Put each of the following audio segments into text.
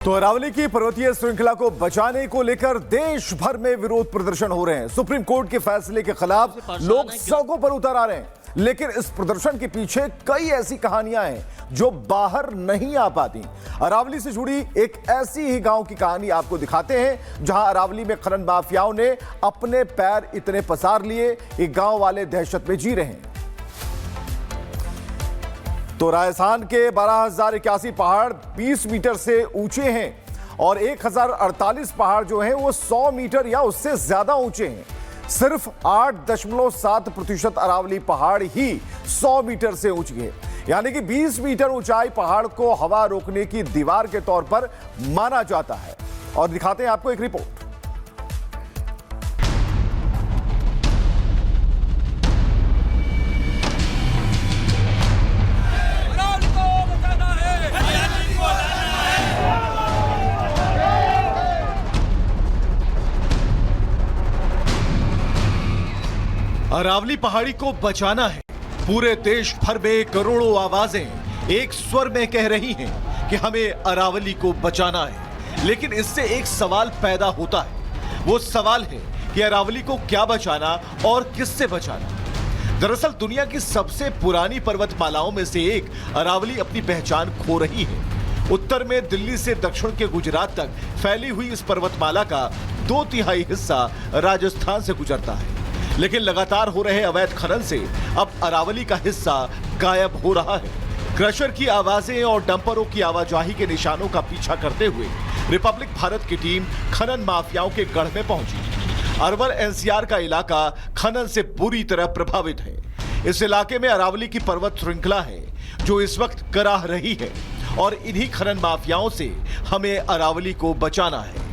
तो अरावली की पर्वतीय श्रृंखला को बचाने को लेकर देश भर में विरोध प्रदर्शन हो रहे हैं। सुप्रीम कोर्ट के फैसले के खिलाफ लोग सड़कों पर उतर आ रहे हैं, लेकिन इस प्रदर्शन के पीछे कई ऐसी कहानियां हैं जो बाहर नहीं आ पाती। अरावली से जुड़ी एक ऐसी ही गांव की कहानी आपको दिखाते हैं, जहां अरावली में खनन माफियाओं ने अपने पैर इतने पसार लिए कि गांव वाले दहशत में जी रहे हैं। तो राजस्थान के 12,081 पहाड़ 20 मीटर से ऊंचे हैं और 1048 पहाड़ जो हैं वो 100 मीटर या उससे ज्यादा ऊंचे हैं। सिर्फ 8.7% अरावली पहाड़ ही 100 मीटर से ऊंची है, यानी कि 20 मीटर ऊंचाई पहाड़ को हवा रोकने की दीवार के तौर पर माना जाता है। और दिखाते हैं आपको एक रिपोर्ट। अरावली पहाड़ी को बचाना है। पूरे देश भर में करोड़ों आवाजें एक स्वर में कह रही हैं कि हमें अरावली को बचाना है। लेकिन इससे एक सवाल पैदा होता है। वो सवाल है कि अरावली को क्या बचाना और किससे बचाना। दरअसल दुनिया की सबसे पुरानी पर्वतमालाओं में से एक अरावली अपनी पहचान खो रही है। उत्तर में दिल्ली से दक्षिण के गुजरात तक फैली हुई इस पर्वतमाला का 2/3 हिस्सा राजस्थान से गुजरता है, लेकिन लगातार हो रहे अवैध खनन से अब अरावली का हिस्सा गायब हो रहा है। क्रशर की आवाजें और डंपरों की आवाजाही के निशानों का पीछा करते हुए रिपब्लिक भारत की टीम खनन माफियाओं के गढ़ में पहुंची। अरवल एनसीआर का इलाका खनन से बुरी तरह प्रभावित है। इस इलाके में अरावली की पर्वत श्रृंखला है जो इस वक्त कराह रही है और इन्हीं खनन माफियाओं से हमें अरावली को बचाना है।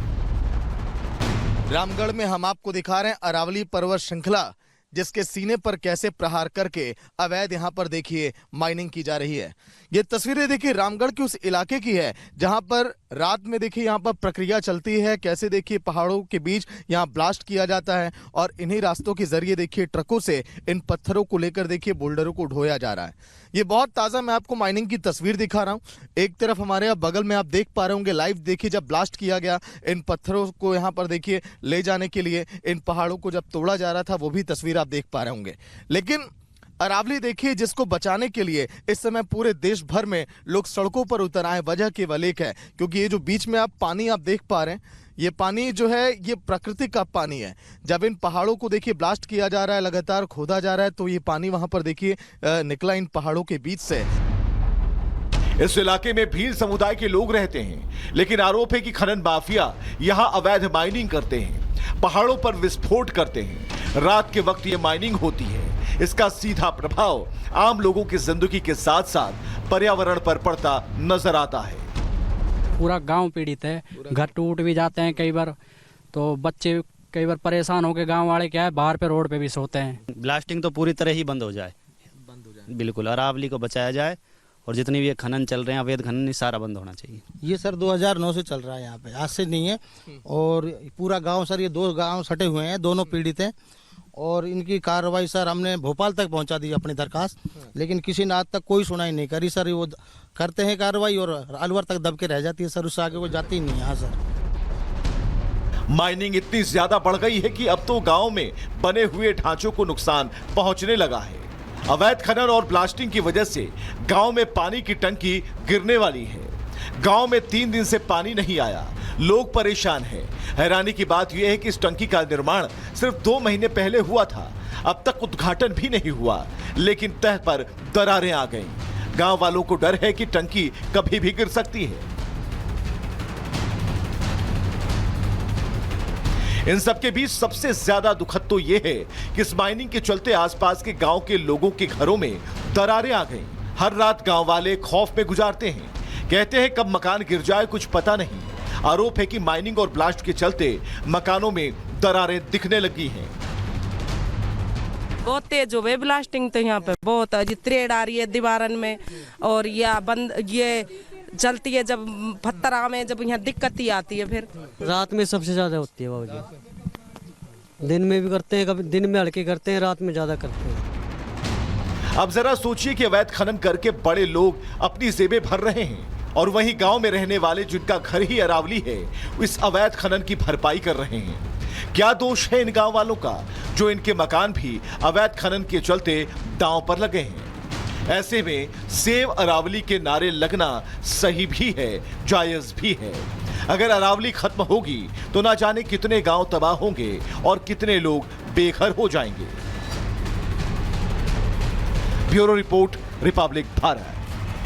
रामगढ़ में हम आपको दिखा रहे हैं अरावली पर्वत श्रृंखला, जिसके सीने पर कैसे प्रहार करके अवैध यहाँ पर देखिए माइनिंग की जा रही है। ये तस्वीरें देखिए रामगढ़ के उस इलाके की है जहाँ पर रात में देखिए यहाँ पर प्रक्रिया चलती है। कैसे देखिए पहाड़ों के बीच यहाँ ब्लास्ट किया जाता है और इन्हीं रास्तों के जरिए देखिए ट्रकों से इन पत्थरों को लेकर देखिए बोल्डरों को ढोया जा रहा है। ये बहुत ताज़ा मैं आपको माइनिंग की तस्वीर दिखा रहा हूँ। एक तरफ हमारे यहाँ बगल में आप देख पा रहे होंगे लाइव देखिए जब ब्लास्ट किया गया इन पत्थरों को यहाँ पर देखिए ले जाने के लिए इन पहाड़ों को जब तोड़ा जा रहा था, वो भी तस्वीर आप देख पा रहे होंगे। लेकिन अरावली देखिए जिसको बचाने के लिए इस समय पूरे देश भर में लोग सड़कों पर उतर आए, वजह केवल एक है, क्योंकि ये जो बीच में आप पानी आप देख पा रहे हैं, ये पानी जो है ये प्रकृति का पानी है। जब इन पहाड़ों को देखिए ब्लास्ट किया जा रहा है, लगातार खोदा जा रहा है, तो ये पानी वहां पर देखिए निकला इन पहाड़ों के बीच से। इस इलाके में भील समुदाय के लोग रहते हैं, लेकिन आरोप है कि खनन माफिया यहां अवैध माइनिंग करते हैं, पहाड़ों पर विस्फोट करते हैं। रात के वक्त ये माइनिंग होती है। इसका सीधा प्रभाव आम लोगों की जिंदगी के साथ साथ पर्यावरण पर पड़ता नजर आता है। पूरा गांव पीड़ित है, घर टूट भी जाते हैं कई बार, तो बच्चे कई बार परेशान होकर गांव वाले क्या है बाहर पे रोड पे भी सोते हैं। ब्लास्टिंग तो पूरी तरह ही बंद हो जाए, बिल्कुल अरावली को बचाया जाए और जितनी भी खनन चल रहे हैं अवैध खनन सारा बंद होना चाहिए। ये सर 2009 से चल रहा है यहाँ पे, आज से नहीं है। और पूरा गांव सर, ये 2 गांव सटे हुए हैं, दोनों पीड़ित हैं और इनकी कार्रवाई सर हमने भोपाल तक पहुंचा दी अपनी दरखास्त, लेकिन किसी ने आज तक कोई सुनाई नहीं करी सर। वो करते हैं कार्रवाई और अलवर तक दब के रह जाती है सर, उससे आगे वो जाती ही नहीं है। हाँ सर, माइनिंग इतनी ज्यादा बढ़ गई है कि अब तो गांव में बने हुए ढांचों को नुकसान पहुंचने लगा है। अवैध खनन और ब्लास्टिंग की वजह से गांव में पानी की टंकी गिरने वाली है। गांव में 3 दिन से पानी नहीं आया, लोग परेशान हैं। हैरानी की बात यह है कि इस टंकी का निर्माण सिर्फ 2 महीने पहले हुआ था, अब तक उद्घाटन भी नहीं हुआ, लेकिन तह पर दरारें आ गईं। गांव वालों को डर है कि टंकी कभी भी गिर सकती है। इन सबके बीच सबसे ज्यादा दुखद तो यह है कि इस माइनिंग के चलते आसपास के गांव के लोगों के घरों में दरारें आ गईं। हर रात गांव वाले खौफ में गुजारते हैं, कहते हैं कब मकान गिर जाए कुछ पता नहीं। आरोप है कि माइनिंग और ब्लास्ट के चलते मकानों में दरारें दिखने लगी हैं। बहुत तेज हो गई ब्लास्टिंग, तो यहाँ पे बहुत त्रेड़ आ रही है दीवारन में, और या बंद ये चलती है जब पत्थर में, जब यहाँ दिक्कत ही आती है। फिर रात में सबसे ज्यादा होती है बाबूजी, दिन में भी करते हैं, कभी दिन में हल्के करते हैं, रात में ज्यादा करते हैं। अब जरा सोचिए कि अवैध खनन करके बड़े लोग अपनी जेबें भर रहे हैं और वहीं गांव में रहने वाले जिनका घर ही अरावली है, इस अवैध खनन की भरपाई कर रहे हैं। क्या दोष है इन गांव वालों का जो इनके मकान भी अवैध खनन के चलते दांव पर लगे हैं? ऐसे में सेव अरावली के नारे लगना सही भी है, जायज भी है। अगर अरावली खत्म होगी तो ना जाने कितने गांव तबाह होंगे और कितने लोग बेघर हो जाएंगे। Bureau report, Republic Bharat.